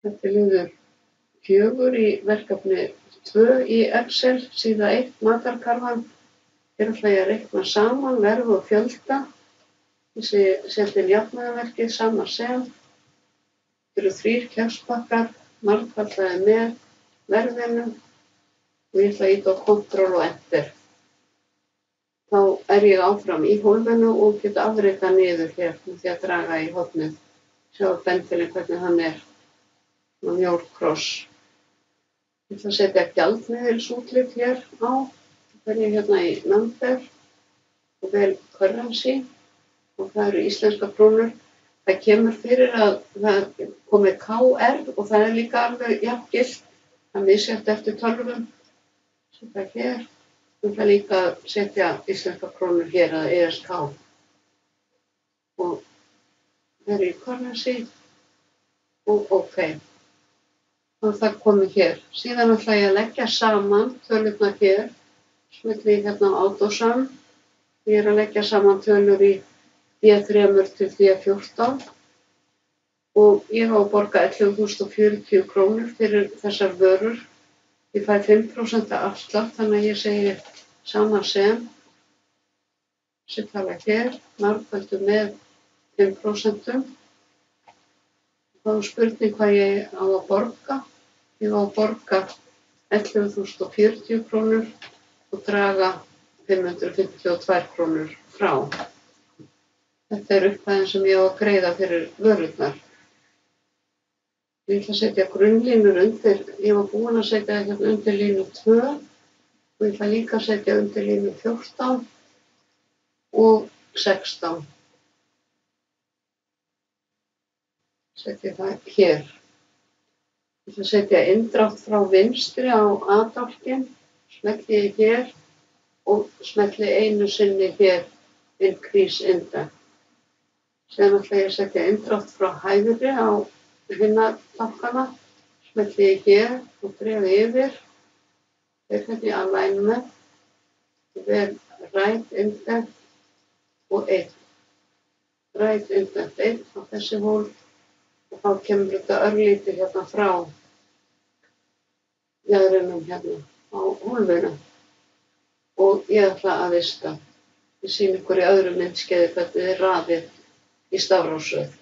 Þetta er liður 4 í verkefni 2 í Excel, síða 1, matarkarfan. Hér ætla ég að reikna saman verð og fjölda. Ég seti inn jafnaðarmerkið, sama sem. Þetta eru 3 kexpakkar, margfaldaði með verðinu og ég ætla að ýta á Ctrl og Enter. Þá er ég áfram í hólfinu og get afritað niður hér með því að draga í hornið. Sjá bentilinn hvernig hann er. Mjór kross. Ég ætla að setja gjaldmiðilsútlit hér á. Það fer ég hérna í number og vel currency og það eru íslenskar krónur. Það kemur fyrir að það komi KR og það er líka alveg jafngilt. Það er misjafnt eftir tölvum. Setja hér. Ég ætla líka að setja íslenskar krónur hér að ESK. Og fer í currency og OK. Og það komið hér. Síðan ætla ég að leggja saman tölurnar hér. Smelli ég hérna á AutoSum. Ég er að leggja saman tölur í D3 til D14. Og ég á að borga 11.040 krónur fyrir þessar vörur. Ég fæ 5% afslátt, þannig að ég segi sama sem. Setja hér, margfaldur með 5%. Þá er spurning hvað ég á að borga. Ég á að borga 11.040 krónur og draga 552 krónur frá. Þetta er upphæðin sem ég á að greiða fyrir vörurnar. Ég ætla að setja grunnlínur undir. Ég var búin að setja hérna undir línu 2 og ég ætla líka að setja undir línu 14 og 16. Setja það hér. Ég ætla að setja inndrátt frá vinstri á A-dálkinn, smelli ég hér og smelli einu sinni hér increase index. Síðan ætla ég að setja inndrátt frá hægri á hina dálkana, smelli ég hér og drefi yfir. Þeir hérna í alignment, vel right index og 1. Right index 1 á þessi hólf. Og þá kemur þetta örlítið hérna frá jaðrinum hérna á hólfinu. Og ég ætla að vista. Ég sýni ykkur í öðru myndskeiði hvernig þið raðið í stafrófsröð.